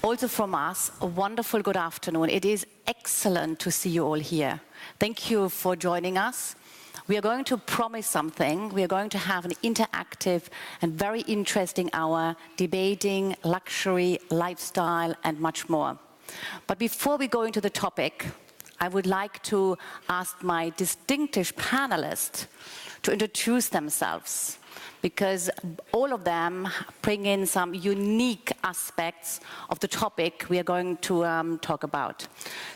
Also from us, a wonderful good afternoon. It is excellent to see you all here. Thank you for joining us. We are going to promise something. We are going to have an interactive and very interesting hour debating luxury, lifestyle, and much more. But before we go into the topic, I would like to ask my distinguished panelists to introduce themselves, because all of them bring in some unique aspects of the topic we are going to talk about.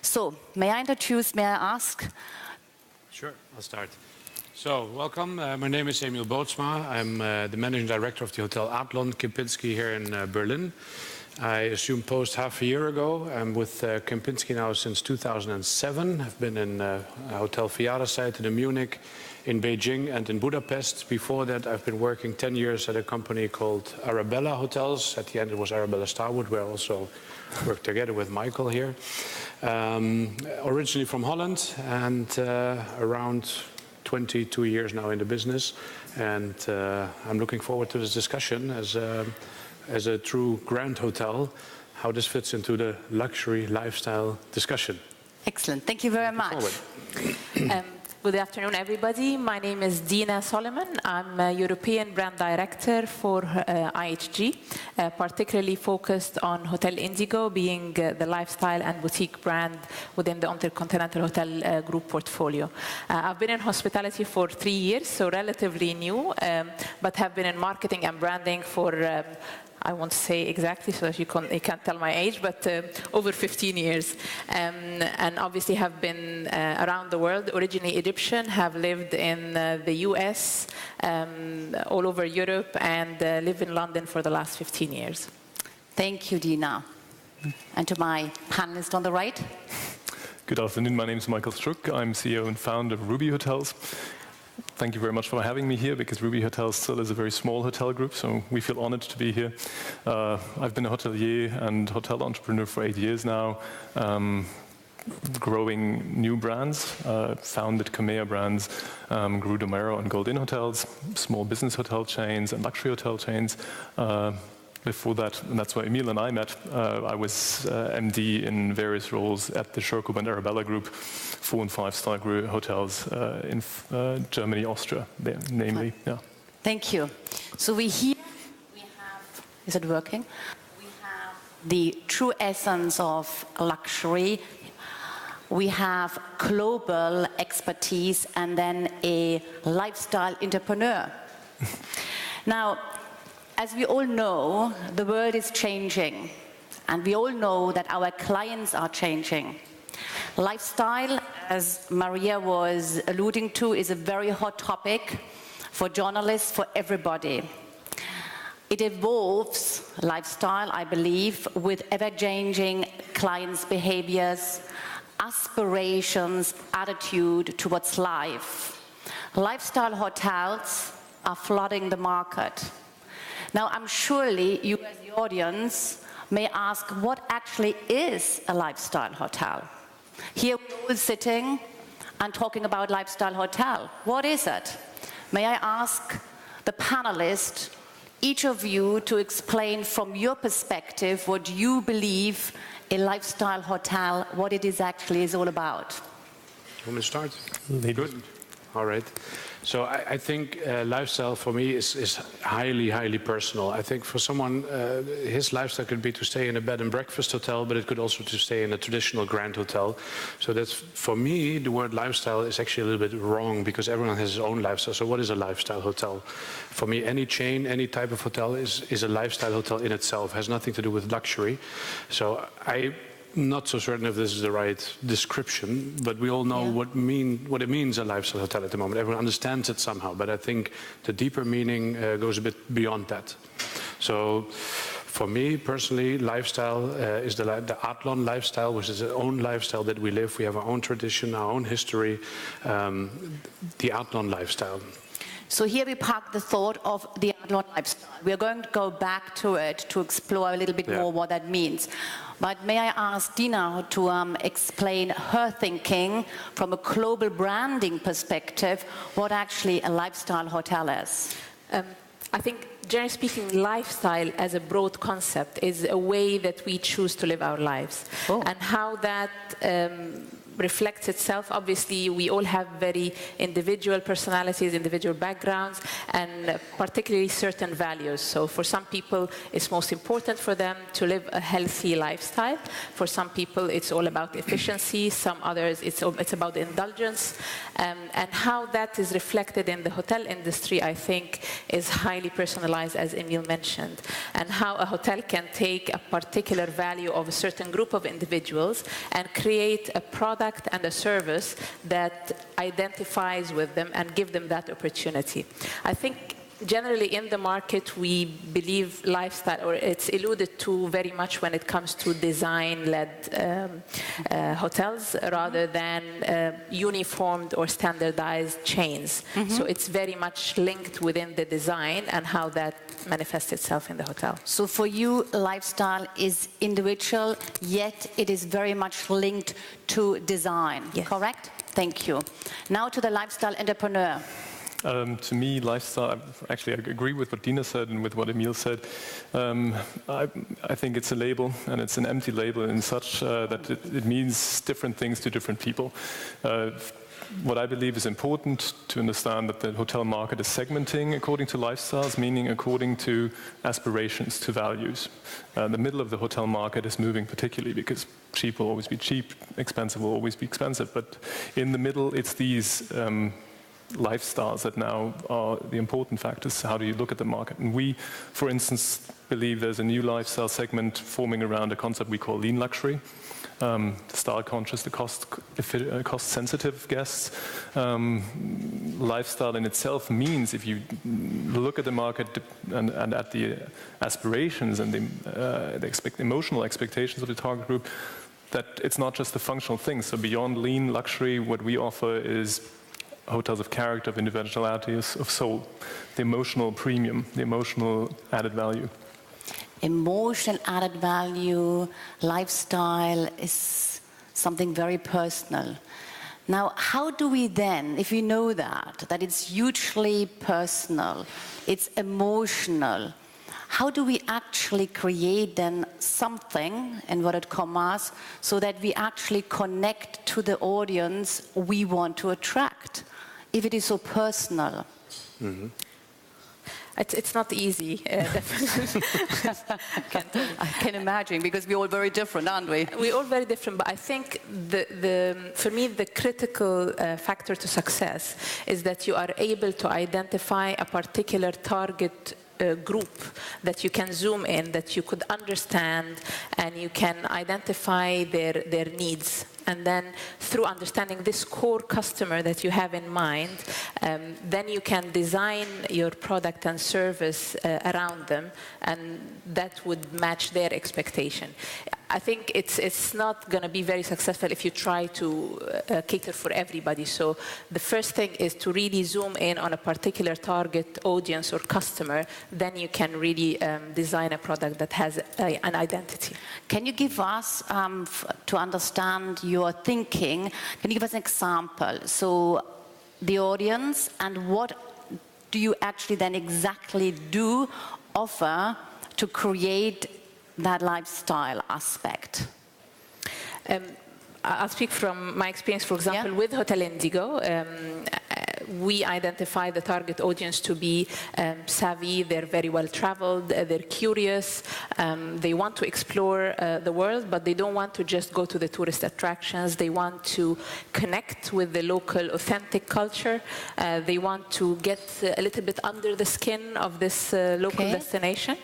So, may I ask? Sure, I'll start. So, welcome. My name is Emile Bootsma. I'm the managing director of the hotel Adlon, Kempinski here in Berlin. I assumed post half a year ago. I'm with Kempinski now since 2007. I've been in Hotel Viada site in Munich, in Beijing and in Budapest. Before that, I've been working 10 years at a company called Arabella Hotels. At the end, it was Arabella Starwood, where I also worked together with Michael here. Originally from Holland, and around 22 years now in the business. And I'm looking forward to this discussion as a true grand hotel, how this fits into the luxury lifestyle discussion. Excellent. Thank you very much. Good afternoon, everybody. My name is Dina, Soliman. I'm a European brand director for IHG, particularly focused on Hotel Indigo, being the lifestyle and boutique brand within the InterContinental Hotel Group portfolio. I've been in hospitality for 3 years, so relatively new, but have been in marketing and branding for I won't say exactly so that you can't tell my age, but over 15 years. And obviously have been around the world, originally Egyptian, have lived in the US, all over Europe, and live in London for the last 15 years. Thank you, Dina. And to my panelist on the right. Good afternoon, my name is Michael Struck. I'm CEO and founder of Ruby Hotels. Thank you very much for having me here, because Ruby Hotels still is a very small hotel group, so we feel honored to be here. I've been a hotelier and hotel entrepreneur for 8 years now, growing new brands, founded Kamea brands, grew Domero and Gold Inn hotels, small business hotel chains and luxury hotel chains. Before that, and that's where Emile and I met, I was MD in various roles at the Schurkup and Arabella Group, 4- and 5-star hotels in Germany, Austria, namely. Yeah. Thank you. So we have, is it working? We have the true essence of luxury. We have global expertise and then a lifestyle entrepreneur. Now, as we all know, the world is changing, and we all know that our clients are changing. Lifestyle, as Maria was alluding to, is a very hot topic for journalists, for everybody. It evolves, lifestyle, I believe, with ever-changing clients' behaviors, aspirations, attitude towards life. Lifestyle hotels are flooding the market. Now, I'm surely you as the audience may ask, what actually is a lifestyle hotel? Here we're all sitting and talking about lifestyle hotel. What is it? May I ask the panelists, each of you, to explain from your perspective what you believe a lifestyle hotel, what it is actually is all about? You want me to start? Good. All right. So I think lifestyle for me is highly, highly personal. I think for someone, his lifestyle could be to stay in a bed and breakfast hotel, but it could also to stay in a traditional grand hotel. So that's, for me, the word lifestyle is actually a little bit wrong, because everyone has his own lifestyle. So what is a lifestyle hotel? For me, any chain, any type of hotel is a lifestyle hotel in itself. It has nothing to do with luxury. So I'm not so certain if this is the right description, but we all know what it means, a lifestyle hotel at the moment. Everyone understands it somehow, but I think the deeper meaning goes a bit beyond that. So for me personally, lifestyle is the Adlon lifestyle, which is our own lifestyle that we live. We have our own tradition, our own history, the Adlon lifestyle. So here we park the thought of the Adlon lifestyle. We are going to go back to it to explore a little bit more what that means. But may I ask Dina to explain her thinking from a global branding perspective, what actually a lifestyle hotel is? I think generally speaking, lifestyle as a broad concept is a way that we choose to live our lives. And how that reflects itself. Obviously, we all have very individual personalities, individual backgrounds, and particularly certain values. So for some people, it's most important for them to live a healthy lifestyle. For some people, it's all about efficiency. Some others, it's about indulgence. And how that is reflected in the hotel industry, I think, is highly personalized, as Emile mentioned. And how a hotel can take a particular value of a certain group of individuals and create a product and a service that identifies with them and give them that opportunity. I think generally in the market we believe lifestyle, or it's alluded to very much when it comes to design-led hotels rather than uniformed or standardized chains. So it's very much linked within the design and how that manifests itself in the hotel. So for you, lifestyle is individual, yet it is very much linked to design, correct? Thank you. Now to the lifestyle entrepreneur. To me, lifestyle, actually I agree with what Dina said and with what Emile said. I think it's a label, and it's an empty label in such that it means different things to different people. What I believe is important to understand that the hotel market is segmenting according to lifestyles, meaning according to aspirations, to values. The middle of the hotel market is moving particularly because cheap will always be cheap, expensive will always be expensive. But in the middle, it's these lifestyles that now are the important factors. How do you look at the market? And we, for instance, believe there's a new lifestyle segment forming around a concept we call lean luxury. The style conscious, the cost sensitive guests. Lifestyle in itself means, if you look at the market and at the aspirations and the emotional expectations of the target group, that it's not just a functional thing. So beyond lean luxury, what we offer is hotels of character, of individuality, of soul, the emotional premium, the emotional added value. Emotional added value, lifestyle is something very personal. Now, how do we then, if we know that it's hugely personal, it's emotional, how do we actually create then something, inverted commas, so that we actually connect to the audience we want to attract, if it is so personal? It's not easy, definitely. I can imagine, because we're all very different, aren't we? We're all very different, but I think for me, the critical factor to success is that you are able to identify a particular target group that you can zoom in, that you could understand, and you can identify their needs. And then through understanding this core customer that you have in mind, then you can design your product and service around them, and that would match their expectation. I think it's not going to be very successful if you try to cater for everybody. So the first thing is to really zoom in on a particular target audience or customer. Then you can really design a product that has an identity. Can you give us, to understand your thinking, can you give us an example? So the audience, and what do you actually then exactly offer to create that lifestyle aspect? I'll speak from my experience, for example, with Hotel Indigo. We identify the target audience to be savvy, they're very well traveled, they're curious, they want to explore the world, but they don't want to just go to the tourist attractions. They want to connect with the local authentic culture. They want to get a little bit under the skin of this local destination.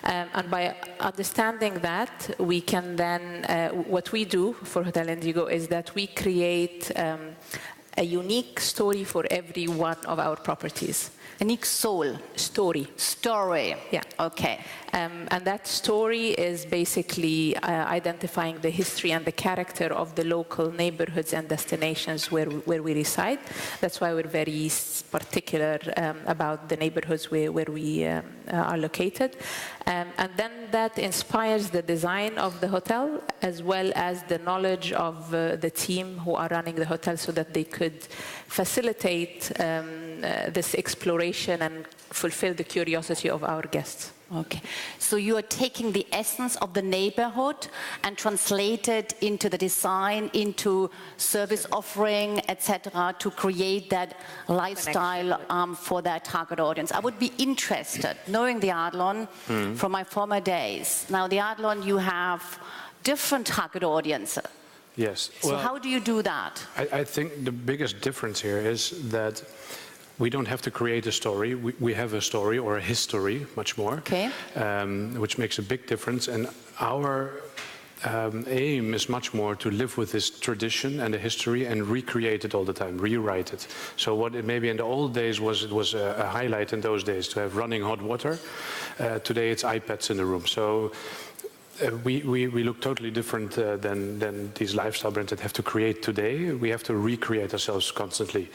And by understanding that, we can then, what we do for Hotel Indigo is that we create a unique story for every one of our properties. Unique soul. Story. Yeah. Okay. And that story is basically identifying the history and the character of the local neighborhoods and destinations where we reside. That's why we're very particular about the neighborhoods where we are located. And then that inspires the design of the hotel, as well as the knowledge of the team who are running the hotel, so that they could facilitate this exploration and fulfill the curiosity of our guests. Okay, so you are taking the essence of the neighborhood and translate it into the design, into service offering, etc., to create that lifestyle for that target audience. I would be interested, knowing the Adlon from my former days. Now, the Adlon, you have different target audiences. Yes. So Well, how do you do that? I think the biggest difference here is that we don't have to create a story. We have a story or a history, much more, Okay. Which makes a big difference. And our aim is much more to live with this tradition and the history and recreate it all the time, rewrite it. So what it maybe in the old days was a highlight in those days to have running hot water. Today it's iPads in the room. So we look totally different than these lifestyle brands that have to create today. We have to recreate ourselves constantly.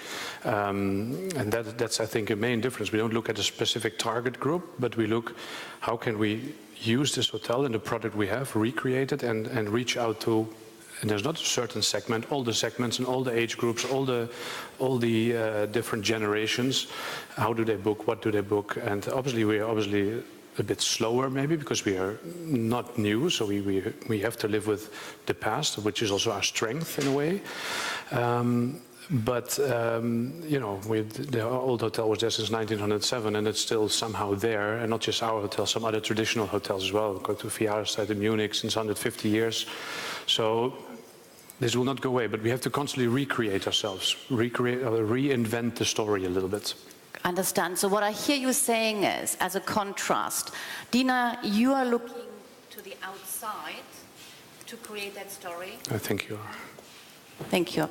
And that's, I think, a main difference. We don't look at a specific target group, but we look, how can we use this hotel and the product we have, recreate it and reach out to, and there's not a certain segment, all the segments and all the age groups, all the different generations. How do they book? What do they book? And obviously, we are a bit slower maybe because we are not new, so we have to live with the past, which is also our strength in a way. You know, the old hotel was there since 1907 and it's still somehow there, and not just our hotel, some other traditional hotels as well. Go to Vierstedt in Munich since 150 years. So this will not go away, but we have to constantly recreate ourselves, reinvent the story a little bit. Understand. So what I hear you saying is, as a contrast, Dina, you are looking to the outside to create that story. I think you are. Thank you.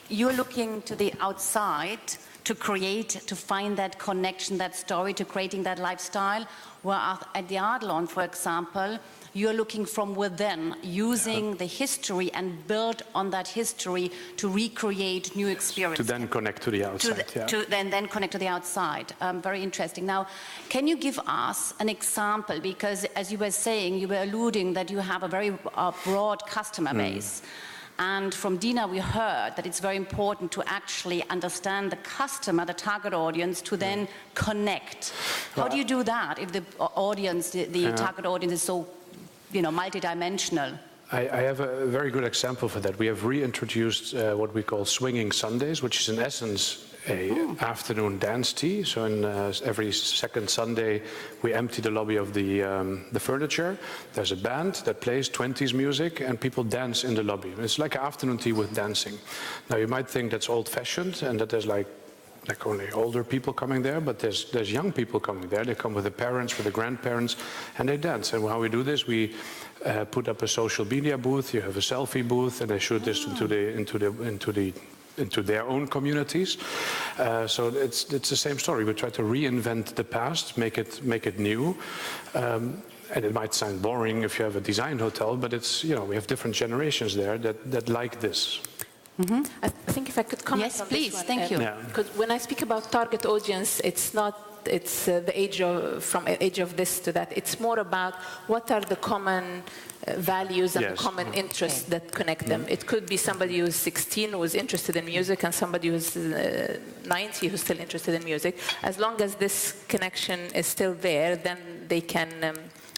You're looking to the outside to find that connection, that story, to creating that lifestyle. Where at the Adlon, for example, you're looking from within, using the history and build on that history to recreate new experiences. To then connect to the outside. To then connect to the outside. Very interesting. Now, can you give us an example? Because as you were saying, you were alluding that you have a very broad customer base. And from Dina, we heard that it's very important to actually understand the customer, the target audience, to then connect. How do you do that if the audience, the target audience is so, you know, multidimensional? I have a very good example for that. We have reintroduced what we call swinging Sundays, which is in essence an afternoon dance tea. So every second Sunday, we empty the lobby of the furniture. There's a band that plays 20s music, and people dance in the lobby. It's like an afternoon tea with dancing. Now, you might think that's old-fashioned and that there's like only older people coming there, but there's young people coming there. They come with the parents, with the grandparents, and they dance. And how we do this, we put up a social media booth. You have a selfie booth, and they shoot this into their own communities. So it's the same story. We try to reinvent the past, make it new. And it might sound boring if you have a design hotel, but it's, you know, we have different generations there that like this. I think if I could comment Yes, on please. this one, Thank you. Because when I speak about target audience, it's the age of this to that. It's more about what are the common values and the common interests that connect them. It could be somebody who's 16 who's interested in music and somebody who's 90 who's still interested in music. As long as this connection is still there, then they can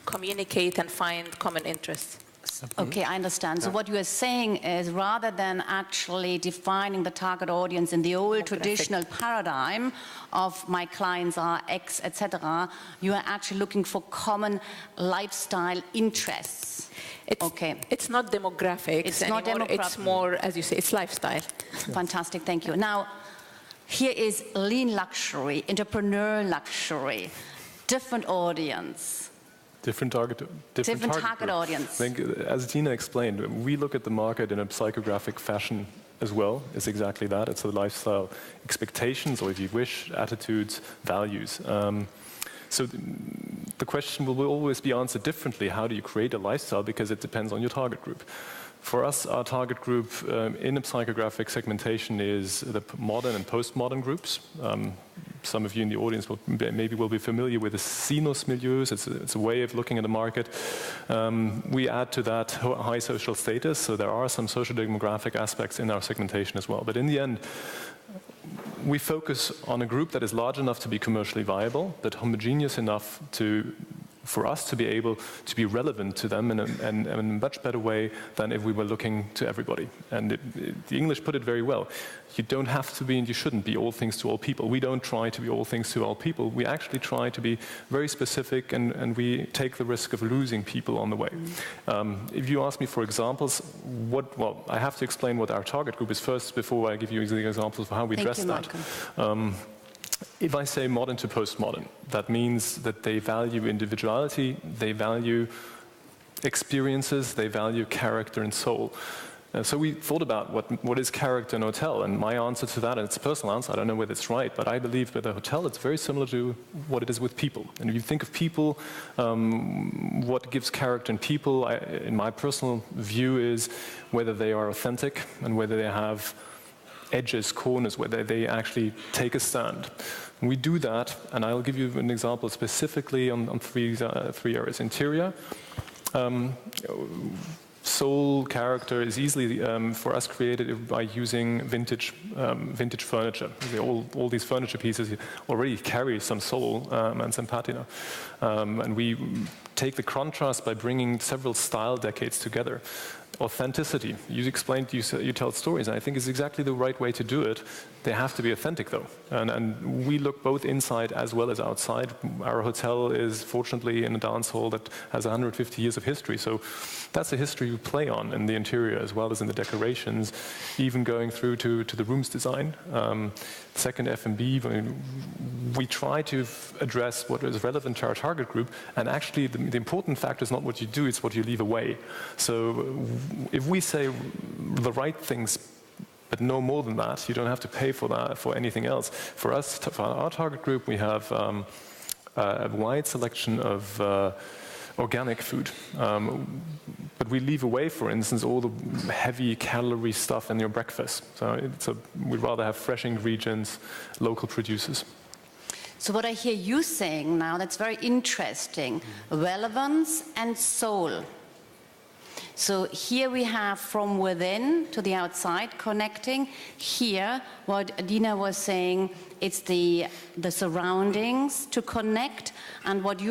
communicate and find common interests. Okay, I understand. So what you are saying is, rather than actually defining the target audience in the old traditional paradigm of my clients are X, etc., you are actually looking for common lifestyle interests. It's not demographics It's anymore. not demographic. It's more, as you say, it's lifestyle. Fantastic, thank you. Now, here is lean luxury, entrepreneur luxury, different audience. Different target audience. I think, as Dina explained, we look at the market in a psychographic fashion as well. It's exactly that. It's the lifestyle expectations, or if you wish, attitudes, values. So the question will always be answered differently. How do you create a lifestyle? Because it depends on your target group. For us, our target group in a psychographic segmentation is the modern and postmodern groups. Some of you in the audience will be familiar with the sinus milieus. It's a way of looking at the market. We add to that high social status, so there are some social demographic aspects in our segmentation as well. But in the end, we focus on a group that is large enough to be commercially viable, but homogeneous enough for us to be able to be relevant to them in a much better way than if we were looking to everybody. And the English put it very well. You don't have to be and you shouldn't be all things to all people. We don't try to be all things to all people. We actually try to be very specific, and we take the risk of losing people on the way. If you ask me for examples, well, I have to explain what our target group is first before I give you the examples of how we dress that. If I say modern to postmodern, that means that they value individuality, they value experiences, they value character and soul. So we thought about what is character in a hotel, and my answer to that, and it's a personal answer, I don't know whether it's right, but I believe with a hotel it's very similar to what it is with people. And if you think of people, what gives character in people, in my personal view, is whether they are authentic and whether they have edges, corners, where they actually take a stand. We do that, and I'll give you an example specifically on three areas. Interior, soul, character is easily for us created by using vintage furniture. All these furniture pieces already carry some soul and some patina, and we take the contrast by bringing several style decades together. Authenticity. You explained, you tell stories, and I think it's exactly the right way to do it. They have to be authentic, though. And we look both inside as well as outside. Our hotel is fortunately in a dance hall that has 150 years of history, so that's a history we play on in the interior as well as in the decorations, even going through to the room's design. Second, F&B, we try to address what is relevant to our target group, and actually the important factor is not what you do, it's what you leave away. So if we say the right things, but no more than that, you don't have to pay for that, for anything else. For us, for our target group, we have a wide selection of organic food. But we leave away, for instance, all the heavy calorie stuff in your breakfast. So we'd rather have fresh ingredients, local producers. So what I hear you saying now, that's very interesting. Relevance and soul. So here we have from within to the outside connecting. Here, what Dina was saying, it's the surroundings to connect. And what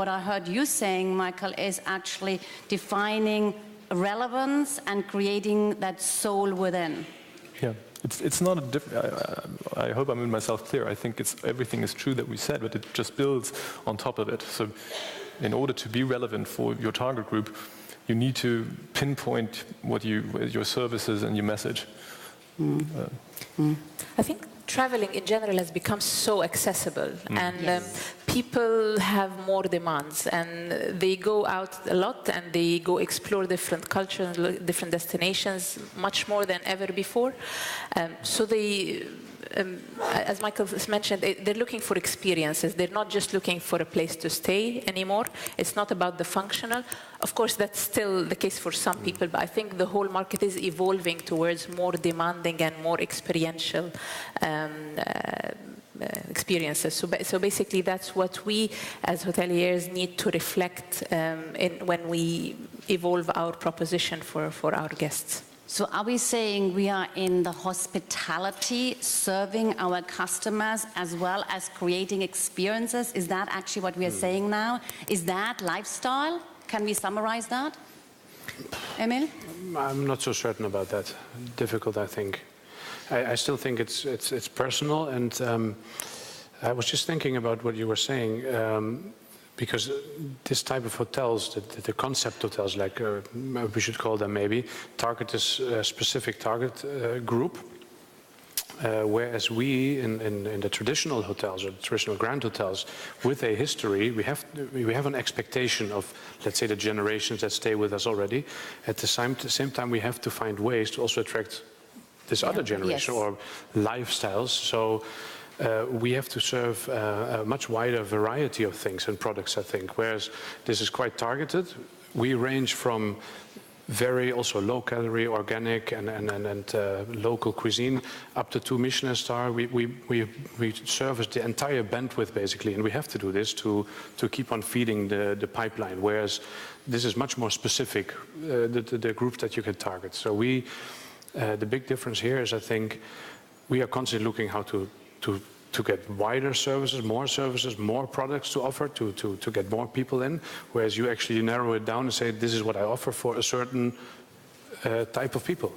I heard you saying, Michael, is actually defining relevance and creating that soul within. Yeah. It's not a different. I hope I made myself clear. I think everything is true that we said, but it just builds on top of it. So, in order to be relevant for your target group, you need to pinpoint your services and your message. I think traveling in general has become so accessible, and people have more demands, and they go out a lot and they go explore different cultures, different destinations, much more than ever before. So they, as Michael mentioned, they're looking for experiences. They're not just looking for a place to stay anymore. It's not about the functional. Of course, that's still the case for some people, but I think the whole market is evolving towards more demanding and more experiential experiences. So basically, that's what we as hoteliers need to reflect when we evolve our proposition for our guests. So are we saying we are in the hospitality, serving our customers as well as creating experiences? Is that actually what we are saying now? Is that lifestyle? Can we summarize that? Emile? I'm not so certain about that. Difficult, I think. I still think it's personal, and I was just thinking about what you were saying, because this type of hotels, the concept hotels, like we should call them maybe, target a specific target group, whereas we in the traditional hotels or the traditional grand hotels with a history, we have an expectation of, let's say, the generations that stay with us already. At the same time, we have to find ways to also attract this other generation or lifestyles. So we have to serve a much wider variety of things and products, I think. Whereas this is quite targeted. We range from very also low calorie, organic and local cuisine up to 2 Michelin star. We service the entire bandwidth basically, and we have to do this to keep on feeding the pipeline. Whereas this is much more specific, the groups that you can target. So the big difference here is, I think, we are constantly looking how to get wider services, more products to offer to get more people in, whereas you actually narrow it down and say, this is what I offer for a certain type of people.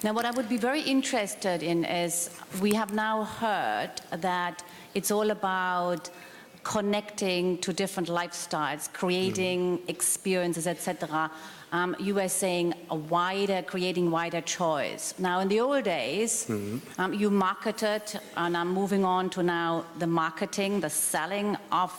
Now, what I would be very interested in is, we have now heard that it's all about connecting to different lifestyles, creating experiences, etc. You were saying creating wider choice. Now, in the old days, you marketed, and I'm moving on to now the marketing, the selling of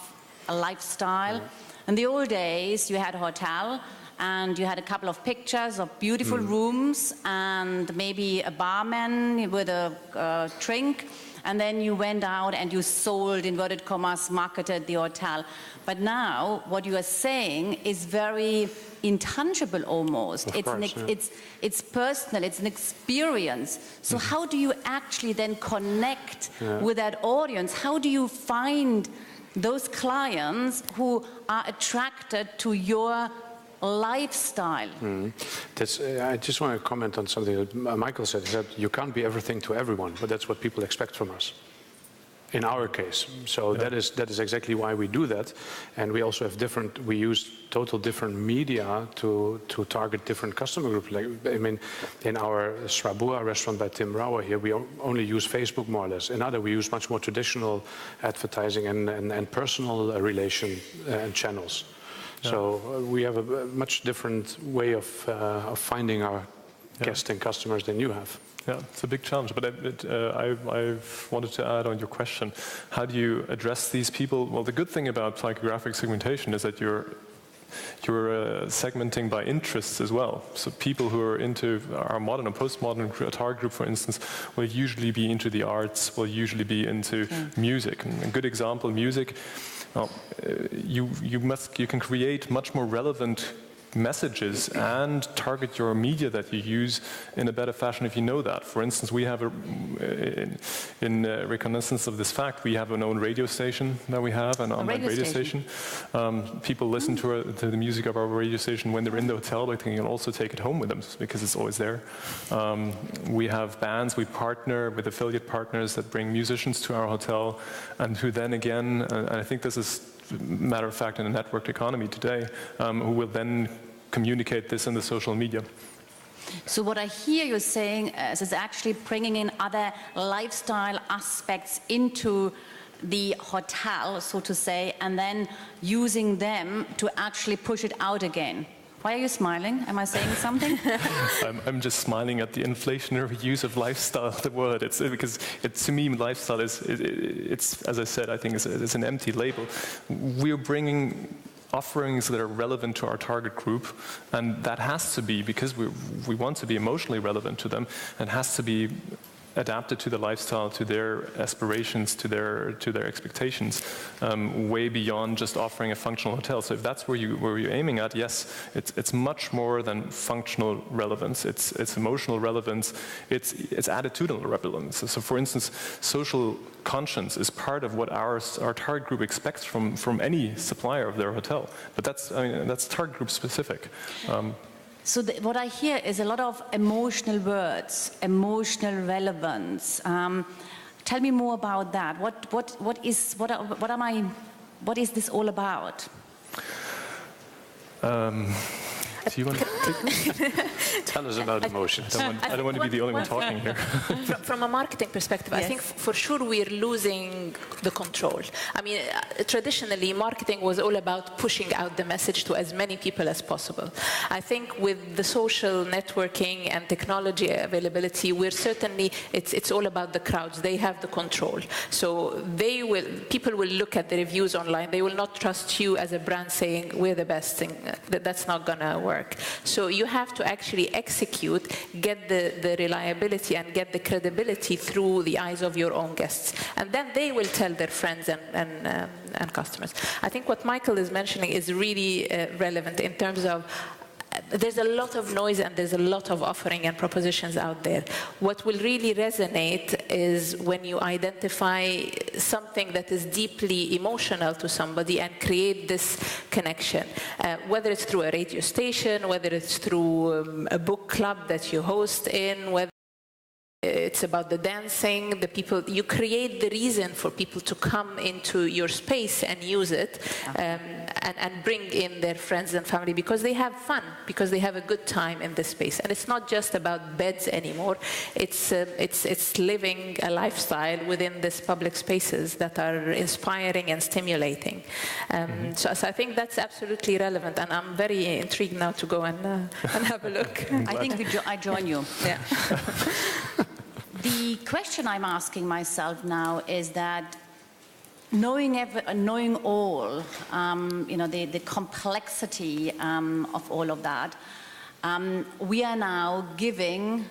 a lifestyle. In the old days, you had a hotel, and you had a couple of pictures of beautiful rooms, and maybe a barman with a drink, and then you went out and you sold, inverted commas, marketed the hotel. But now, what you are saying is very intangible almost. It's personal, it's an experience. So how do you actually then connect with that audience? How do you find those clients who are attracted to your lifestyle? I just want to comment on something that Michael said. He said, you can't be everything to everyone, but that's what people expect from us. In our case. So that is exactly why we do that. And we also have we use total different media to target different customer groups. Like, I mean, in our Srabua restaurant by Tim Rauer here, we only use Facebook more or less. In other, we use much more traditional advertising and personal relation channels. So we have a much different way of finding our guests and customers than you have. Yeah, it's a big challenge, but I've wanted to add on your question. How do you address these people? Well, the good thing about psychographic segmentation is that you're segmenting by interests as well. So people who are into our modern and postmodern target group, for instance, will usually be into the arts, will usually be into music. And a good example, music. Well, you can create much more relevant messages and target your media that you use in a better fashion if you know that. For instance, we have in reconnaissance of this fact, we have an own radio station that we have, an online radio station. People listen to the music of our radio station when they're in the hotel, but they can also take it home with them because it's always there. We have bands, we partner with affiliate partners that bring musicians to our hotel, and who then again, and I think this is matter of fact in the networked economy today, who will then communicate this in the social media. So what I hear you saying is actually bringing in other lifestyle aspects into the hotel, so to say, and then using them to actually push it out again. Why are you smiling? Am I saying something? I'm just smiling at the inflationary use of lifestyle, the word. It's because to me, lifestyle it's as I said, I think it's an empty label. We're bringing offerings that are relevant to our target group, and that has to be, because we want to be emotionally relevant to them, and has to be adapted to the lifestyle, to their aspirations, to their expectations, way beyond just offering a functional hotel. So if that's where you're aiming at, yes, it's much more than functional relevance. It's emotional relevance. It's attitudinal relevance. So for instance, social conscience is part of what our target group expects from any supplier of their hotel. But that's target group specific. So what I hear is a lot of emotional words, emotional relevance. Tell me more about that. What is this all about? Do you want to take this? Tell us about emotions. I don't want to be the only one talking here. From a marketing perspective, I think for sure we're losing the control. I mean, traditionally, marketing was all about pushing out the message to as many people as possible. I think with the social networking and technology availability, it's all about the crowds. They have the control. So people will look at the reviews online. They will not trust you as a brand saying, we're the best thing. That's not going to work. So you have to actually execute, get the reliability and get the credibility through the eyes of your own guests. And then they will tell their friends and customers. I think what Michael is mentioning is really relevant in terms of there's a lot of noise and there's a lot of offering and propositions out there. What will really resonate is when you identify something that is deeply emotional to somebody and create this connection, whether it's through a radio station, whether it's through a book club that you host in, whether it's about the dancing, the people. You create the reason for people to come into your space and use it, and bring in their friends and family because they have fun, because they have a good time in this space. And it's not just about beds anymore. It's living a lifestyle within these public spaces that are inspiring and stimulating. So I think that's absolutely relevant, and I'm very intrigued now to go and have a look. I think I join you. Yeah. The question I'm asking myself now is that knowing all, the complexity of all of that, we are now giving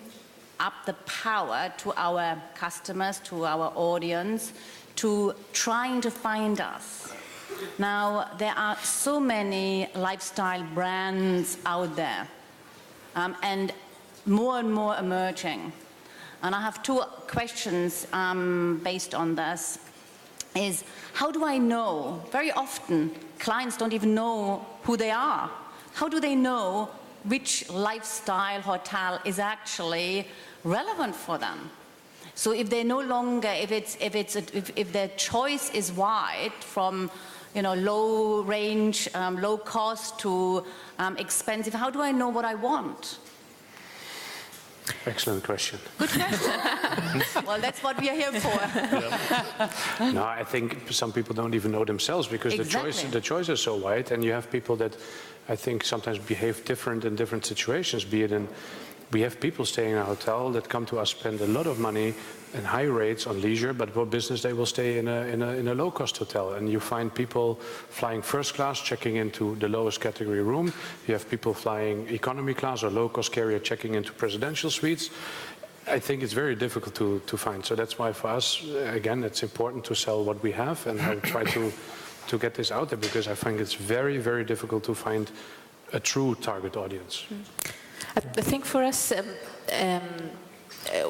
up the power to our customers, to our audience, to trying to find us. Now, there are so many lifestyle brands out there, and more emerging. And I have two questions based on this. Is how do I know? Very often, clients don't even know who they are. How do they know which lifestyle hotel is actually relevant for them? So if they no longer, if their choice is wide from, low range, low cost to expensive, how do I know what I want? Excellent question. Good question. Well, that's what we are here for. No, I think some people don't even know themselves because the choice is so wide, and you have people that I think sometimes behave different in different situations. We have people staying in a hotel that come to us, spend a lot of money and high rates on leisure, but for business they will stay in a low-cost hotel. And you find people flying first class, checking into the lowest category room. You have people flying economy class or low-cost carrier, checking into presidential suites. I think it's very difficult to find. So that's why for us, again, it's important to sell what we have and I try to get this out there, because I find it's very, very difficult to find a true target audience. I think for us,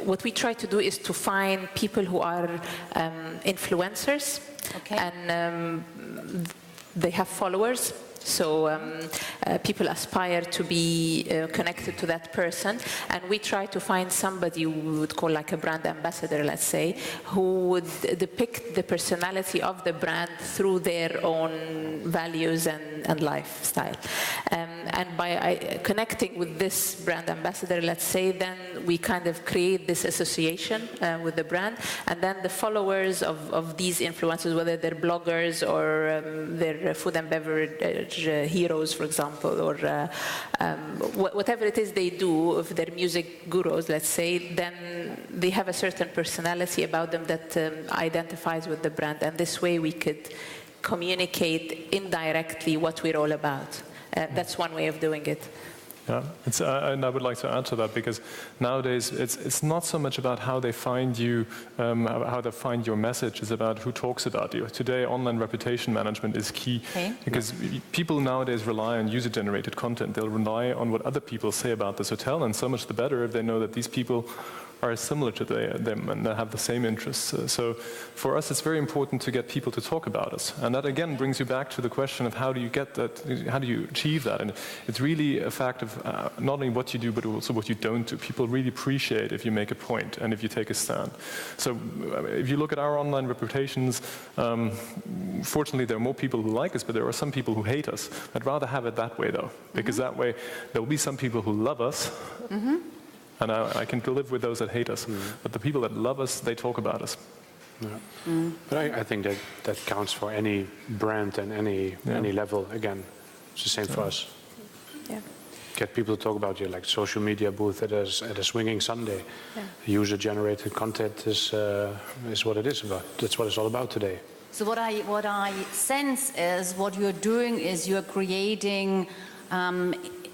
what we try to do is to find people who are influencers, and they have followers. So people aspire to be connected to that person, and we try to find somebody we would call like a brand ambassador, let's say, who would depict the personality of the brand through their own values and lifestyle. And by connecting with this brand ambassador, let's say, then we kind of create this association with the brand, and then the followers of these influencers, whether they're bloggers or they're food and beverage heroes, for example, or whatever it is they do, if they're music gurus, let's say, then they have a certain personality about them that identifies with the brand, and this way we could communicate indirectly what we're all about. That's one way of doing it. Yeah, and I would like to add to that, because nowadays it's not so much about how they find you, how they find your message. It's about who talks about you. Today, online reputation management is key, because people nowadays rely on user-generated content. They'll rely on what other people say about this hotel, and so much the better if they know that these people are similar to them and have the same interests. So for us, it's very important to get people to talk about us. And that again brings you back to the question of how do you get that, how do you achieve that? And it's really a fact of not only what you do, but also what you don't do. People really appreciate if you make a point and if you take a stand. So if you look at our online reputations, fortunately there are more people who like us, but there are some people who hate us. I'd rather have it that way though, because that way there will be some people who love us, and I can live with those that hate us. But the people that love us, they talk about us. Yeah. But I think that counts for any brand and any level. Again, it's the same for us. Yeah. Get people to talk about you, like social media booth at a swinging Sunday. Yeah. User-generated content is what it is about. That's what it's all about today. So what I sense is what you're doing is you're creating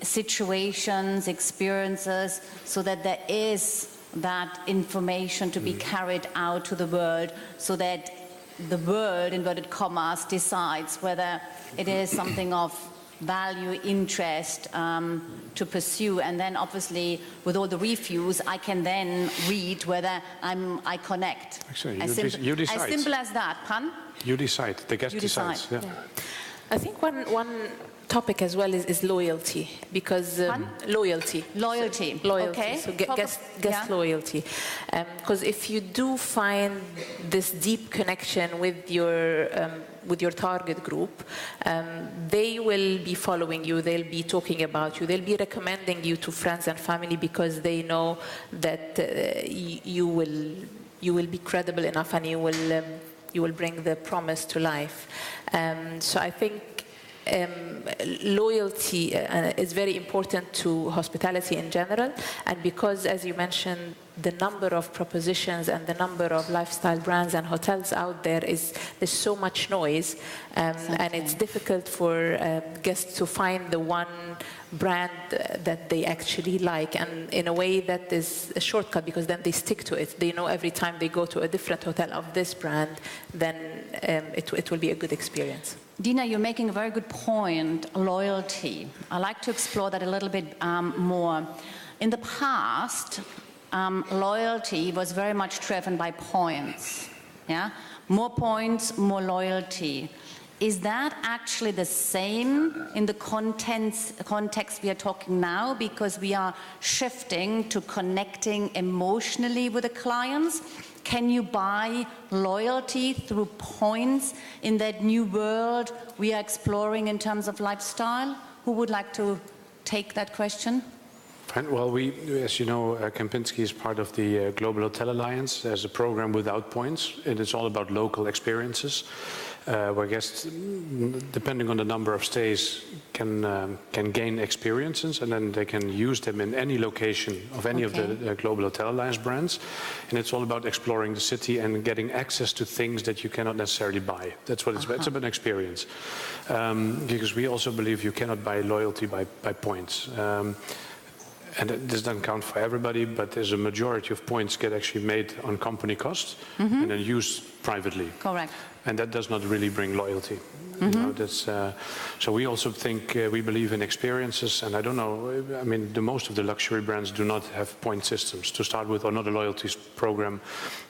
situations, experiences, so that there is that information to be carried out to the world, so that the world, inverted commas, decides whether it is something of value, interest to pursue. And then obviously with all the reviews, I can then read whether I connect. Actually, you decide. As simple as that, Pan? You decide. The guest decides. Yeah. I think one topic as well is loyalty, because loyalty. Loyalty. Okay. So guest loyalty, because if you do find this deep connection with your target group, they will be following you, they'll be talking about you, they'll be recommending you to friends and family because they know that you will be credible enough and you will bring the promise to life. So I think loyalty is very important to hospitality in general, and because, as you mentioned, the number of propositions and the number of lifestyle brands and hotels out there there's so much noise, and it's difficult for guests to find the one brand that they actually like, and in a way that is a shortcut, because then they stick to it. They know every time they go to a different hotel of this brand, then it will be a good experience. Dina, you're making a very good point, loyalty. I'd like to explore that a little bit more. In the past, loyalty was very much driven by points. Yeah? More points, more loyalty. Is that actually the same in the context we are talking now, because we are shifting to connecting emotionally with the clients? Can you buy loyalty through points in that new world we are exploring in terms of lifestyle? Who would like to take that question? Well, as you know, Kempinski is part of the Global Hotel Alliance. There's a program without points, and it's all about local experiences, where guests, depending on the number of stays, can gain experiences, and then they can use them in any location of any of the Global Hotel Alliance brands. And it's all about exploring the city and getting access to things that you cannot necessarily buy. That's what it's about. It's about an experience. Because we also believe you cannot buy loyalty by points. And this doesn't count for everybody, but there's a majority of points get actually made on company costs and then used privately. Correct. And that does not really bring loyalty. You know, that's, so we also think, we believe in experiences, and I don't know, I mean, most of the luxury brands do not have point systems to start with, or not a loyalty program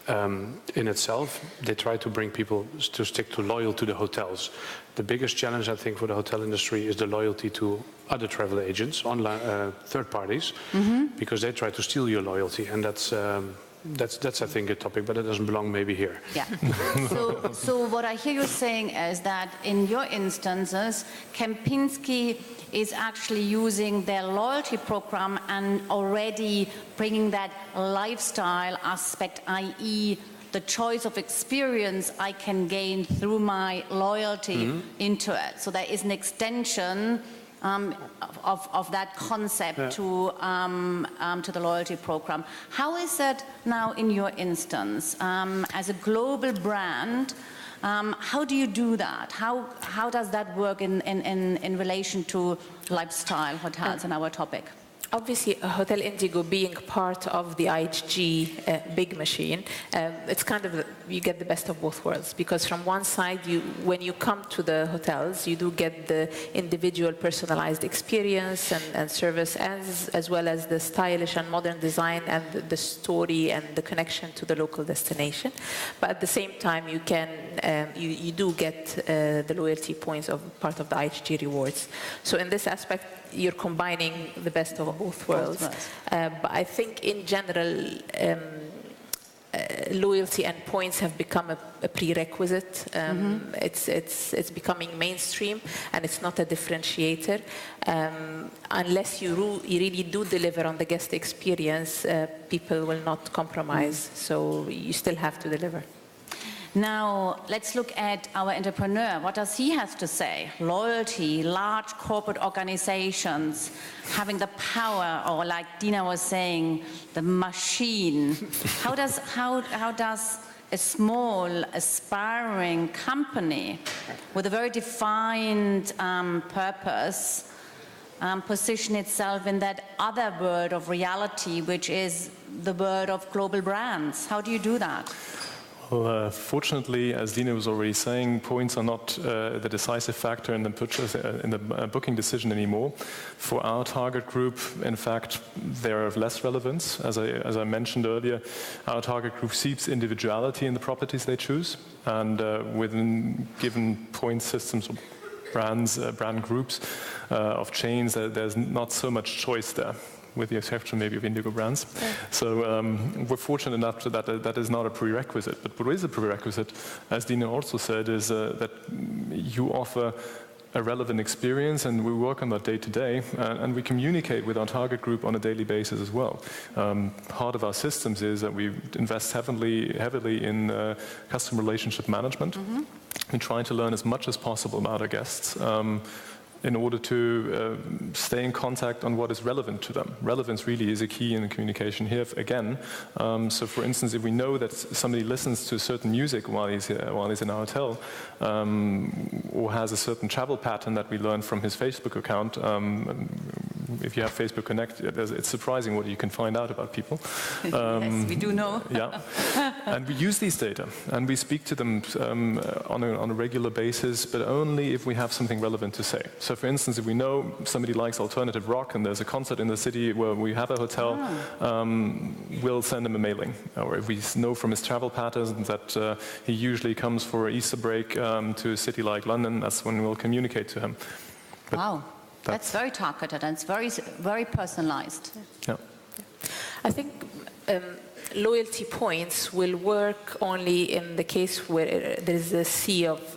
in itself. They try to bring people to stick loyal to the hotels. The biggest challenge, I think, for the hotel industry is the loyalty to other travel agents, online, third parties, because they try to steal your loyalty, and that's I think a topic, but it doesn't belong maybe here. Yeah. So what I hear you saying is that in your instances, Kempinski is actually using their loyalty program and already bringing that lifestyle aspect, i.e. the choice of experience I can gain through my loyalty into it. So there is an extension of that concept to the loyalty program. How is that now in your instance? As a global brand, how do you do that? How does that work in relation to lifestyle hotels and our topic? Obviously, Hotel Indigo being part of the IHG big machine, it's kind of, you get the best of both worlds, because from one side, when you come to the hotels, you do get the individual personalized experience and service, as well as the stylish and modern design and the story and the connection to the local destination. But at the same time, you can you do get the loyalty points of part of the IHG rewards. So in this aspect, you're combining the best of both worlds. But I think in general, loyalty and points have become a prerequisite. It's becoming mainstream, and it's not a differentiator. Unless you really do deliver on the guest experience, people will not compromise. So you still have to deliver. Now, let's look at our entrepreneur. What does he have to say? Loyalty, large corporate organizations, having the power, or like Dina was saying, the machine. How does a small, aspiring company with a very defined purpose position itself in that other world of reality, which is the world of global brands? How do you do that? Well, fortunately, as Dina was already saying, points are not the decisive factor in the purchase, in the booking decision anymore. For our target group, in fact, they're of less relevance. As I mentioned earlier, our target group seeks individuality in the properties they choose, and within given point systems, brands, brand groups of chains, there's not so much choice there, with the exception maybe of Indigo brands. Yeah. So we're fortunate enough that is not a prerequisite. But what is a prerequisite, as Dina also said, is that you offer a relevant experience, and we work on that day to day, and we communicate with our target group on a daily basis as well. Part of our systems is that we invest heavily in customer relationship management. Mm-hmm. We try to learn as much as possible about our guests, in order to stay in contact on what is relevant to them. Relevance really is a key in the communication here, again. So for instance, if we know that somebody listens to certain music while he's in our hotel, or has a certain travel pattern that we learn from his Facebook account, if you have Facebook Connect, it's surprising what you can find out about people. Yes, we do know. Yeah, and we use these data, and we speak to them on a regular basis, but only if we have something relevant to say. So for instance, if we know somebody likes alternative rock and there's a concert in the city where we have a hotel, we'll send him a mailing. Or if we know from his travel patterns that he usually comes for Easter break to a city like London, that's when we'll communicate to him. But wow, that's very targeted and it's very personalized. Yeah. I think loyalty points will work only in the case where there is a sea of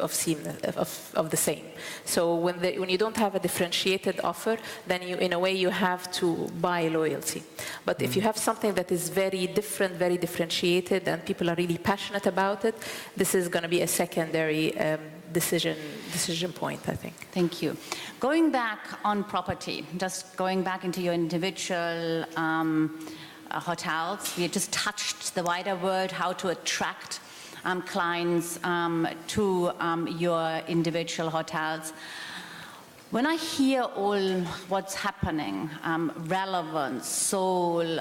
the same. So when you don't have a differentiated offer, then in a way you have to buy loyalty. But if you have something that is very different, very differentiated, and people are really passionate about it, this is going to be a secondary decision point, I think. Thank you. Going back on property, just going back into your individual hotels, we just touched the wider world, how to attract clients to your individual hotels. When I hear all what's happening, relevance, soul,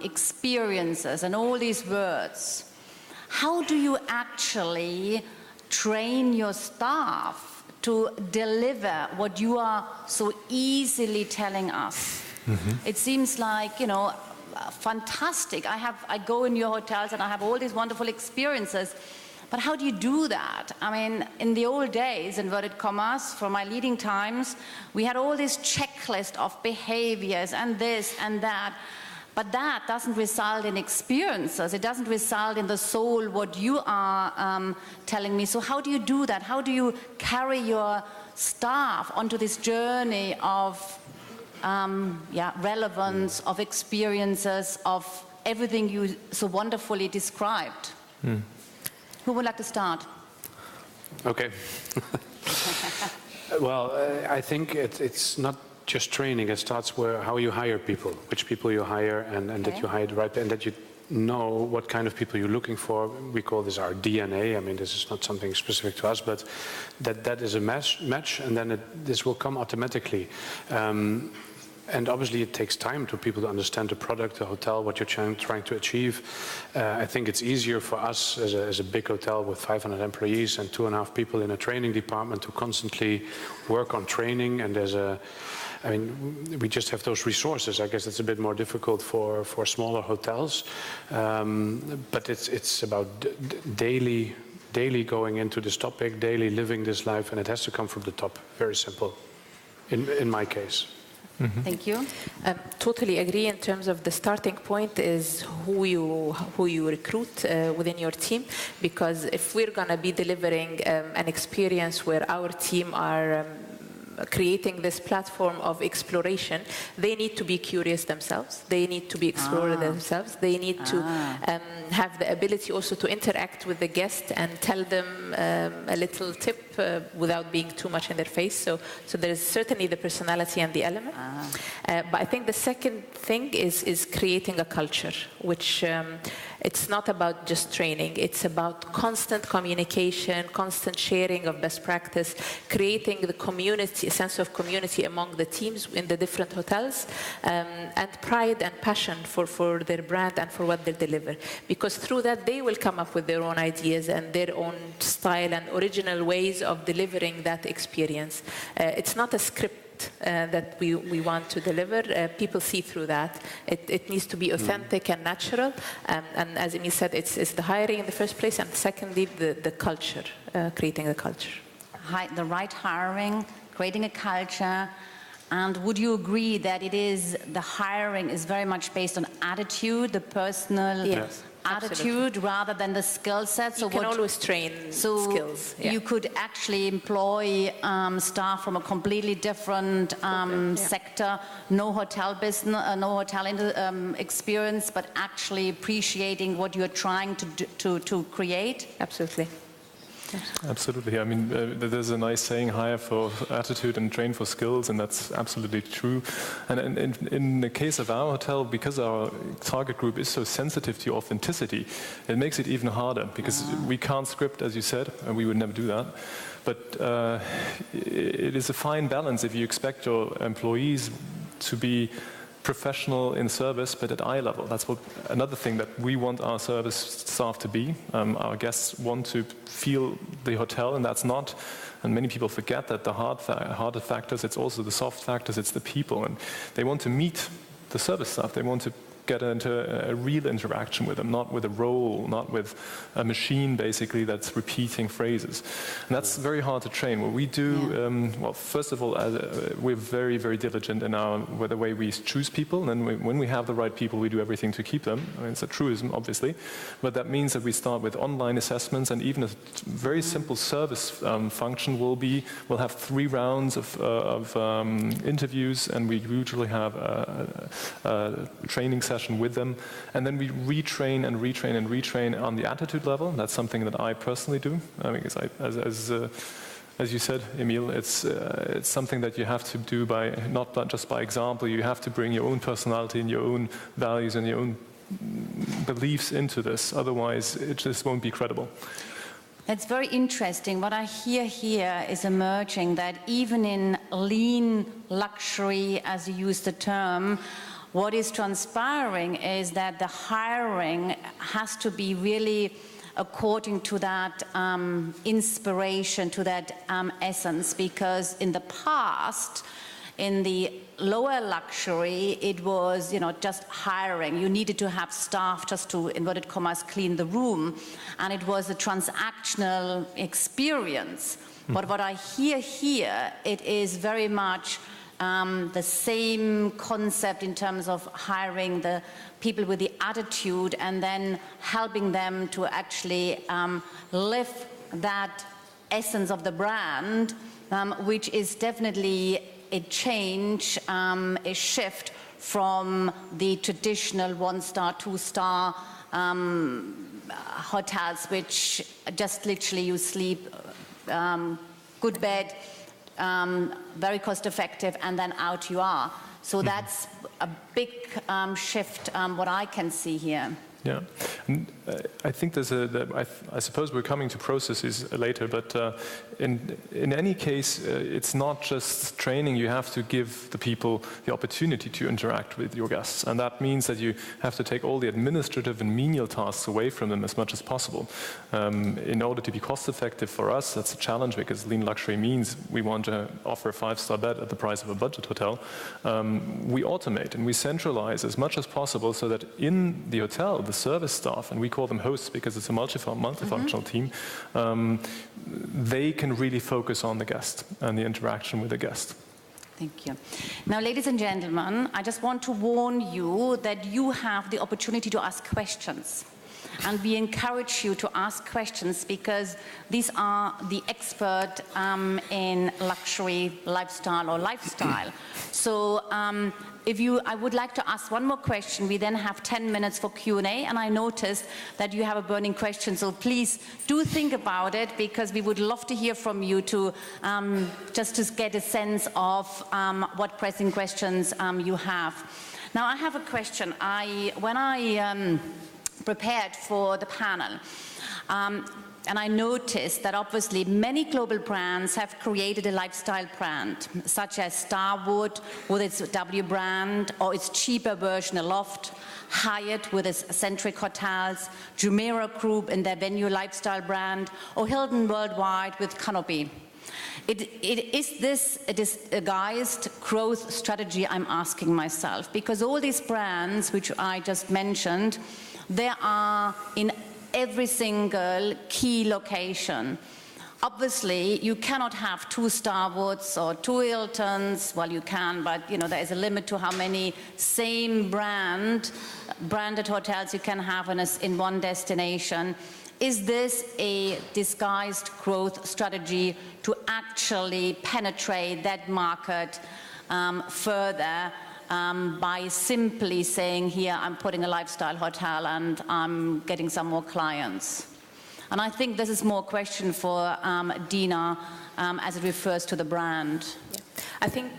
experiences, and all these words, how do you actually train your staff to deliver what you are so easily telling us? Mm-hmm. It seems like, you know, fantastic. I go in your hotels and I have all these wonderful experiences. But how do you do that? I mean, in the old days, inverted commas, from my leading times, we had all this checklist of behaviors and this and that. But that doesn't result in experiences. It doesn't result in the soul, what you are telling me. So how do you do that? How do you carry your staff onto this journey of relevance, of experiences, of everything you so wonderfully described? Who would like to start? Okay. Well, I think it's not just training. It starts where how you hire people, which people you hire, and that you hire the right, and that you know what kind of people you're looking for. We call this our DNA. I mean, this is not something specific to us, but that is a match, and then this will come automatically. And obviously it takes time to people to understand the product, the hotel, what you're trying to achieve. I think it's easier for us as a big hotel with 500 employees and 2.5 people in a training department to constantly work on training. And we just have those resources. I guess it's a bit more difficult for smaller hotels. But it's about daily going into this topic, daily living this life, and it has to come from the top. Very simple, in my case. Mm-hmm. Thank you. Totally agree. In terms of the starting point is who you recruit within your team, because if we're going to be delivering an experience where our team are creating this platform of exploration, they need to be curious themselves. They need to be explorer themselves. They need to have the ability also to interact with the guest and tell them a little tip without being too much in their face. So there's certainly the personality and the element. But I think the second thing is creating a culture, which it's not about just training. It's about constant communication, constant sharing of best practice, creating the community, a sense of community among the teams in the different hotels, and pride and passion for their brand and for what they deliver. Because through that, they will come up with their own ideas and their own style and original ways of delivering that experience. It's not a script that we want to deliver. People see through that. It needs to be authentic and natural. And as Emile said, it's the hiring in the first place, and secondly, the culture, creating the culture. the right hiring, creating a culture, and would you agree that the hiring is very much based on attitude, the personal attitude, rather than the skill set? So you can always train skills. You could actually employ staff from a completely different sector, no hotel business, no hotel experience, but actually appreciating what you're trying to create. Absolutely. Absolutely. I mean, there's a nice saying, hire for attitude and train for skills, and that's absolutely true. And in the case of our hotel, because our target group is so sensitive to authenticity, it makes it even harder, because we can't script, as you said, and we would never do that. But it is a fine balance if you expect your employees to be professional in service, but at eye level. That's another thing that we want our service staff to be. Our guests want to feel the hotel, and that's not. And many people forget that the harder factors, it's also the soft factors, it's the people. And they want to meet the service staff. They want to get into a real interaction with them, not with a role, not with a machine, basically, that's repeating phrases. And that's very hard to train. What we do, well, first of all, we're very, very diligent in the way we choose people. And when we have the right people, we do everything to keep them. I mean, it's a truism, obviously. But that means that we start with online assessments, and even a very simple service function we'll have 3 rounds of interviews, and we usually have a training session with them, and then we retrain and retrain and retrain on the attitude level. That's something that I personally do, because as you said, Emile, it's something that you have to do not just by example. You have to bring your own personality and your own values and your own beliefs into this. Otherwise, it just won't be credible. That's very interesting. What I hear here is emerging that even in lean luxury, as you use the term, what is transpiring is that the hiring has to be really according to that inspiration, to that essence, because in the past, in the lower luxury, it was, just hiring. You needed to have staff just to, inverted commas, clean the room, and it was a transactional experience. But what I hear here, it is very much the same concept in terms of hiring the people with the attitude and then helping them to actually live that essence of the brand, which is definitely a change, a shift from the traditional 1-star, 2-star hotels, which just literally you sleep, good bed, very cost effective, and then out you are. So that's a big shift, what I can see here. Yeah, and I think I suppose we're coming to processes later, but in any case, it's not just training. You have to give the people the opportunity to interact with your guests, and that means that you have to take all the administrative and menial tasks away from them as much as possible. In order to be cost effective for us, that's a challenge, because lean luxury means we want to offer a 5-star bed at the price of a budget hotel. We automate and we centralize as much as possible so that in the hotel, the service staff, and we call them hosts because it's a multifunctional team, they can really focus on the guest and the interaction with the guest. Thank you. Now, ladies and gentlemen, I just want to warn you that you have the opportunity to ask questions. And we encourage you to ask questions, because these are the expert in luxury, lifestyle, or lifestyle. So I would like to ask one more question. We then have 10 minutes for Q&A, and I noticed that you have a burning question. So please do think about it, because we would love to hear from you to just to get a sense of what pressing questions you have. Now, I have a question. When I prepared for the panel, and I noticed that obviously many global brands have created a lifestyle brand, such as Starwood with its W brand, or its cheaper version, a Loft, Hyatt with its centric hotels, Jumeirah Group in their venue lifestyle brand, or Hilton Worldwide with Canopy. Is this a disguised growth strategy, I'm asking myself, because all these brands, which I just mentioned, they are in every single key location. obviously, you cannot have 2 Starwoods or 2 Hiltons. Well, you can, but you know there is a limit to how many same branded hotels you can have in one destination. Is this a disguised growth strategy to actually penetrate that market further by simply saying, here, I'm putting a lifestyle hotel and I'm getting some more clients? And I think this is more a question for Dina as it refers to the brand. Yeah. I think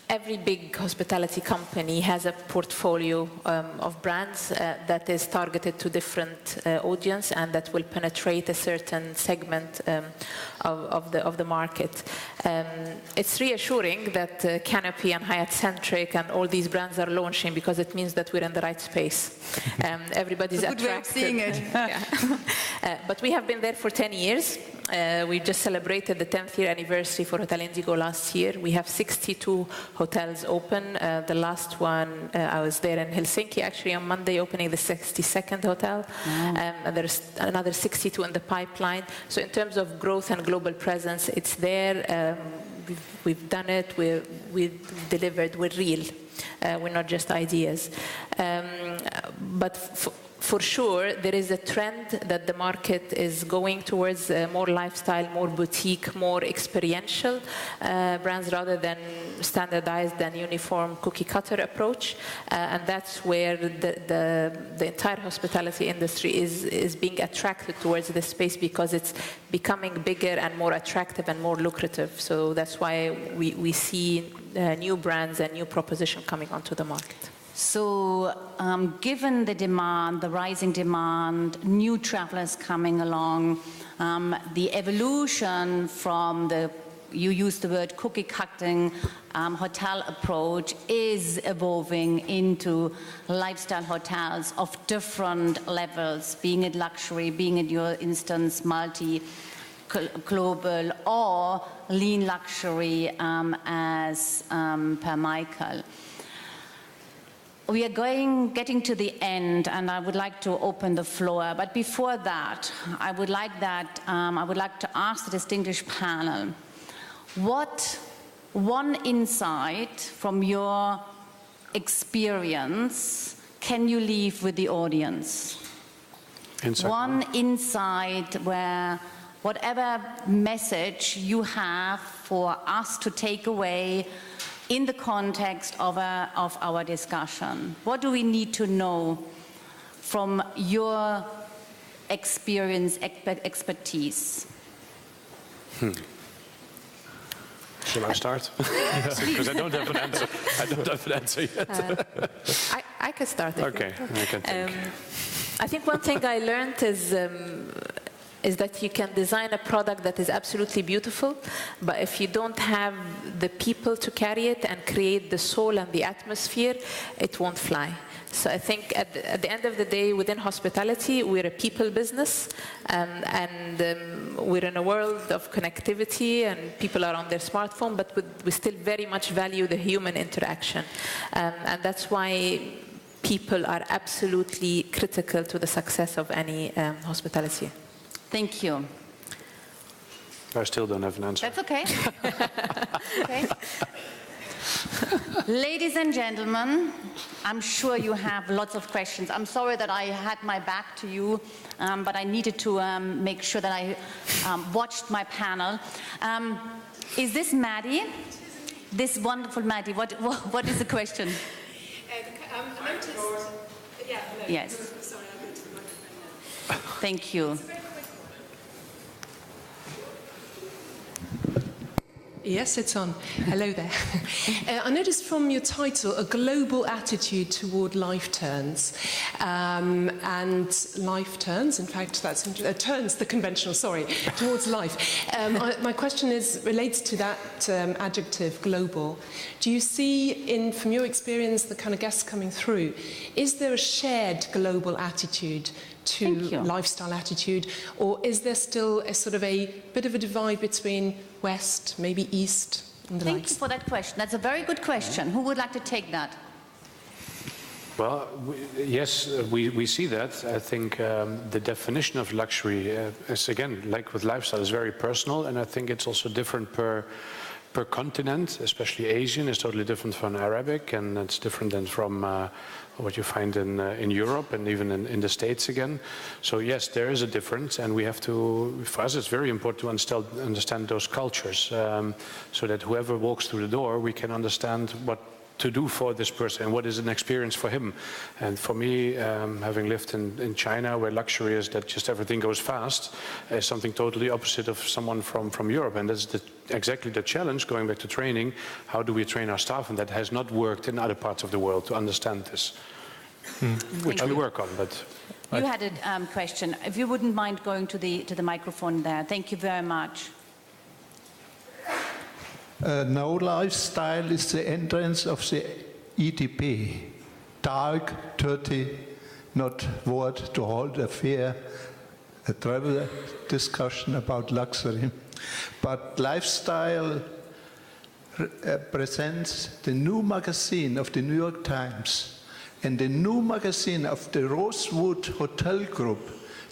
every big hospitality company has a portfolio of brands that is targeted to different audience and that will penetrate a certain segment of the market. It's reassuring that Canopy and Hyatt Centric and all these brands are launching, because it means that we're in the right space. Everybody's attracted. Good way of seeing it. Yeah. But we have been there for 10 years. We just celebrated the 10th year anniversary for Hotel Indigo last year. We have 62 hotels open. The last one, I was there in Helsinki actually on Monday, opening the 62nd hotel. And there's another 62 in the pipeline. So in terms of growth and global presence, it's there. We've done it. We've delivered. We're real. We're not just ideas. But for sure, there is a trend that the market is going towards more lifestyle, more boutique, more experiential brands rather than standardized and uniform cookie-cutter approach. And that's where the entire hospitality industry is being attracted towards this space, because it's becoming bigger and more attractive and more lucrative. So that's why we see new brands and new proposition coming onto the market. So given the demand, the rising demand, new travelers coming along, the evolution from you used the word cookie-cutting hotel approach is evolving into lifestyle hotels of different levels, being it luxury, being it your instance multi-global, or lean luxury as per Michael. We are getting to the end, and I would like to open the floor. But before that, I would like to ask the distinguished panel, what one insight from your experience can you leave with the audience? One insight where whatever message you have for us to take away in the context of our discussion. What do we need to know from your experience, expertise? Shall I start? Because I don't have an answer. I don't have an answer yet. I can start. Okay, I can think. I think one thing I learned is that you can design a product that is absolutely beautiful, but if you don't have the people to carry it and create the soul and the atmosphere, it won't fly. So I think at the end of the day, within hospitality, we're a people business, and we're in a world of connectivity, and people are on their smartphone, but we still very much value the human interaction. And that's why people are absolutely critical to the success of any hospitality. Thank you. I still don't have an answer. That's okay. Okay. Ladies and gentlemen, I'm sure you have lots of questions. I'm sorry that I had my back to you, but I needed to make sure that I watched my panel. Is this Maddie? This wonderful Maddie. What is the question? I noticed. Yeah. No, yes. Sorry, I'll go to the microphone now. Thank you. Yes, it's on. Hello there. I noticed from your title a global attitude toward life turns. And life turns, in fact, that's turns the conventional, sorry, towards life. My question relates to that adjective, global. Do you see, from your experience, the kind of guests coming through, is there a shared global attitude to lifestyle attitude, or is there still a sort of a bit of a divide between West, maybe East, and the Thank you for that question. That's a very good question. Who would like to take that? Well, yes, we see that. I think the definition of luxury is, again, like with lifestyle, is very personal, and I think it's also different per continent, especially Asian is totally different from Arabic, and it's different than from what you find in Europe and even in the States again. So yes, there is a difference, and we have to, for us it's very important to understand those cultures, so that whoever walks through the door, we can understand what to do for this person and what is an experience for him. And for me, having lived in China, where luxury is that just everything goes fast, is something totally opposite of someone from Europe. And that's exactly the challenge, going back to training. How do we train our staff? And that has not worked in other parts of the world to understand this, which we work on. But you had a question. If you wouldn't mind going to the microphone there. Thank you very much. No lifestyle is the entrance of the EDP. Dark, dirty, not word to hold a fair travel discussion about luxury. But lifestyle presents the new magazine of the New York Times and the new magazine of the Rosewood Hotel Group.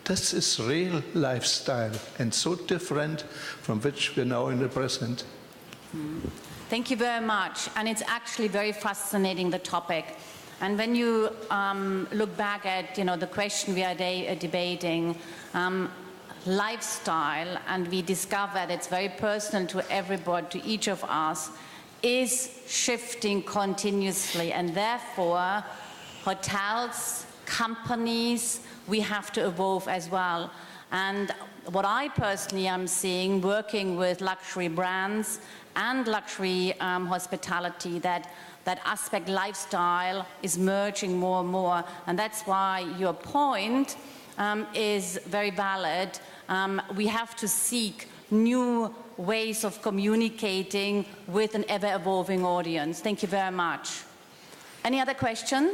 This is real lifestyle and so different from which we're now in the present. Thank you very much. And it's actually very fascinating, the topic. And when you look back at the question we are debating, lifestyle, and we discover that it's very personal to everybody, to each of us, is shifting continuously. And therefore, hotels, companies, we have to evolve as well. And what I personally am seeing, working with luxury brands and luxury hospitality, that aspect lifestyle is merging more and more. And that's why your point is very valid. We have to seek new ways of communicating with an ever-evolving audience. Thank you very much. Any other question?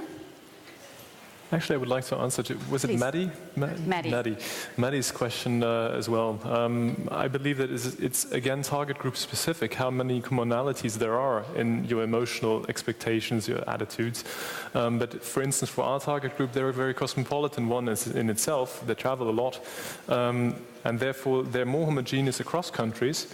Actually, I would like to answer to, was it Maddie? Maddie. Maddie's question as well. I believe that it's again target group specific, how many commonalities there are in your emotional expectations, your attitudes. But for instance, for our target group, they're a very cosmopolitan one in itself. They travel a lot. And therefore, they're more homogeneous across countries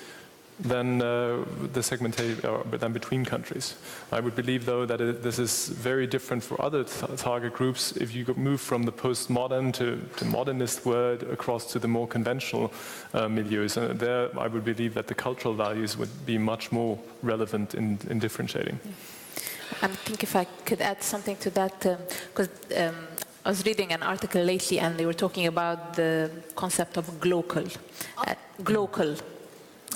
than the segmentation, than between countries. I would believe, though, that this is very different for other target groups. If you move from the postmodern to modernist world across to the more conventional milieus, there I would believe that the cultural values would be much more relevant in differentiating. I think if I could add something to that, because I was reading an article lately, and they were talking about the concept of glocal.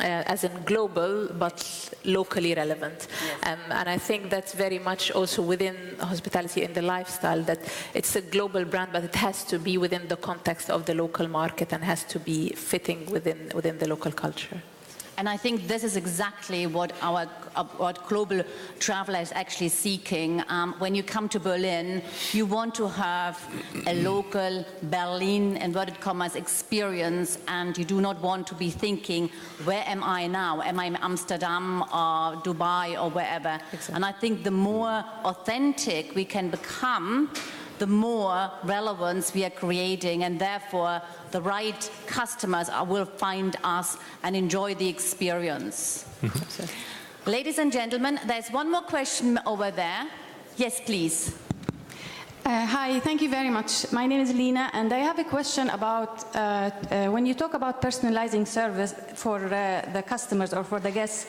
As in global, but locally relevant. Yes. And I think that's very much also within hospitality and the lifestyle, that it's a global brand, but it has to be within the context of the local market and has to be fitting within the local culture. And I think this is exactly what what global traveler is actually seeking. When you come to Berlin, you want to have a local Berlin, inverted commas, experience, and you do not want to be thinking, where am I now? Am I in Amsterdam or Dubai or wherever? Exactly. And I think the more authentic we can become, the more relevance we are creating, and therefore the right customers will find us and enjoy the experience. Ladies and gentlemen, there's one more question over there. Yes, please. Hi, thank you very much. My name is Lina, and I have a question about when you talk about personalizing service for the customers or for the guests.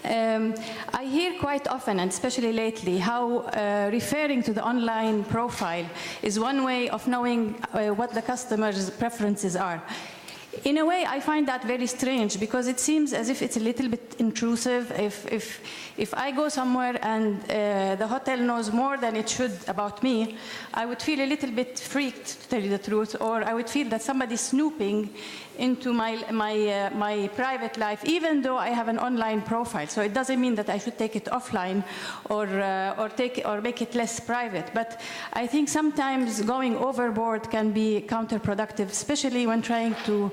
I hear quite often, and especially lately, how referring to the online profile is one way of knowing what the customer's preferences are. In a way, I find that very strange, because it seems as if it's a little bit intrusive. If I go somewhere and the hotel knows more than it should about me, I would feel a little bit freaked, to tell you the truth, or I would feel that somebody's snooping into my private life, even though I have an online profile. So it doesn't mean that I should take it offline or make it less private. But I think sometimes going overboard can be counterproductive, especially when trying to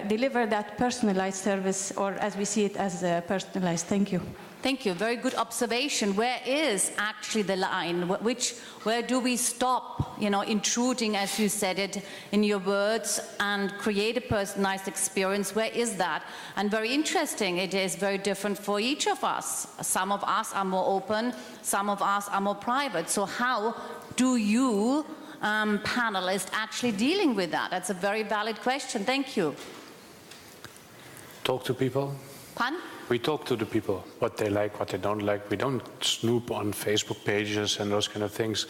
deliver that personalized service, or as we see it as personalized. Thank you. Thank you. Very good observation. Where is actually the line? Where do we stop, intruding, as you said it, in your words, and create a personalized experience? Where is that? And very interesting. It is very different for each of us. Some of us are more open. Some of us are more private. So how do you, panelists, actually dealing with that? That's a very valid question. Thank you. Talk to people. Pardon? We talk to the people, what they like, what they don't like. We don't snoop on Facebook pages and those kind of things.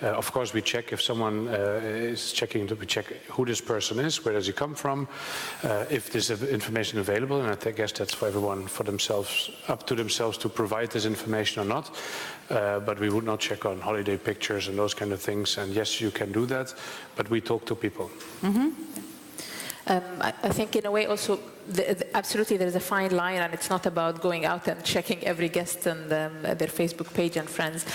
Of course, we check if someone is checking, we check who this person is, where does he come from, if there's information available, and I guess that's for everyone, for themselves, up to themselves to provide this information or not. But we would not check on holiday pictures and those kind of things. And yes, you can do that, but we talk to people. Mm-hmm. I think in a way also, absolutely there is a fine line, and it's not about going out and checking every guest and their Facebook page and friends,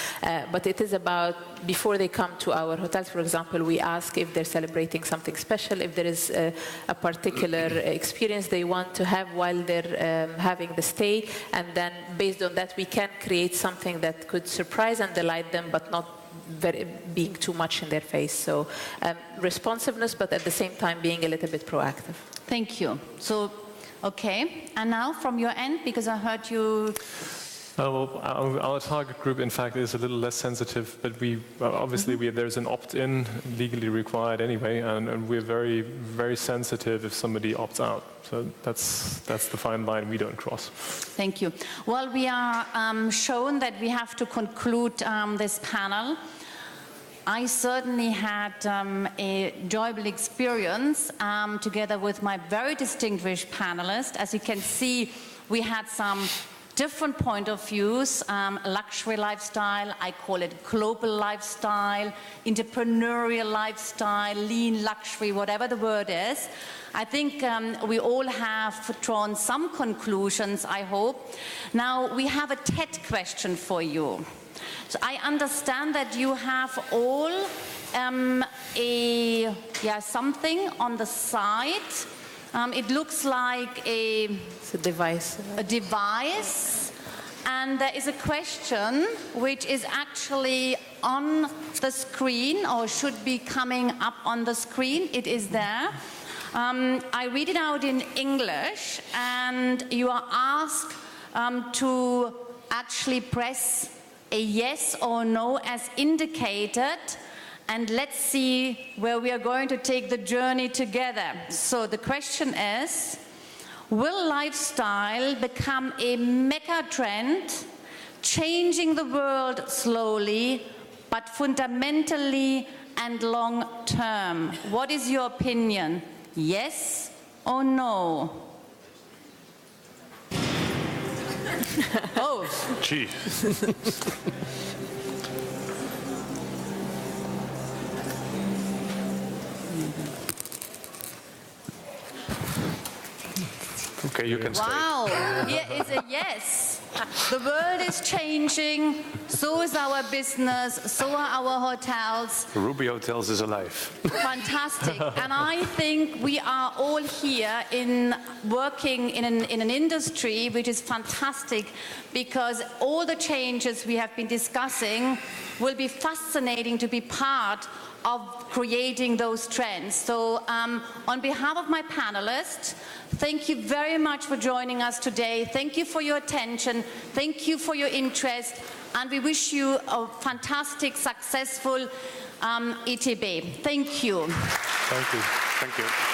but it is about, before they come to our hotels, for example, we ask if they're celebrating something special, if there is a particular experience they want to have while they're having the stay, and then based on that we can create something that could surprise and delight them, but not being too much in their face. So responsiveness, but at the same time being a little bit proactive. Thank you. So, okay. And now from your end, because I heard you... Well, our target group, in fact, is a little less sensitive, but obviously there's an opt-in legally required anyway, and we're very, very sensitive if somebody opts out. So that's the fine line we don't cross. Thank you. Well, we are shown that we have to conclude this panel. I certainly had a enjoyable experience together with my very distinguished panelists. As you can see, we had some different point of views, luxury lifestyle, I call it global lifestyle, entrepreneurial lifestyle, lean luxury, whatever the word is. I think we all have drawn some conclusions, I hope. Now, we have a TED question for you. So I understand that you have all something on the side. It looks like it's a device. A device. And there is a question which is actually on the screen, or should be coming up on the screen. It is there. I read it out in English, and you are asked to actually press a yes or no as indicated, and let's see where we are going to take the journey together. So the question is, will lifestyle become a mega trend, changing the world slowly, but fundamentally and long term? What is your opinion? Yes or no? Oh. Gee. Okay, you can stay. Wow, here is a yes. The world is changing, so is our business, so are our hotels. Ruby Hotels is alive. Fantastic. And I think we are all here working in an industry which is fantastic, because all the changes we have been discussing will be fascinating to be part of creating those trends. So on behalf of my panelists, thank you very much for joining us today. Thank you for your attention. Thank you for your interest. And we wish you a fantastic, successful ETB. Thank you. Thank you. Thank you.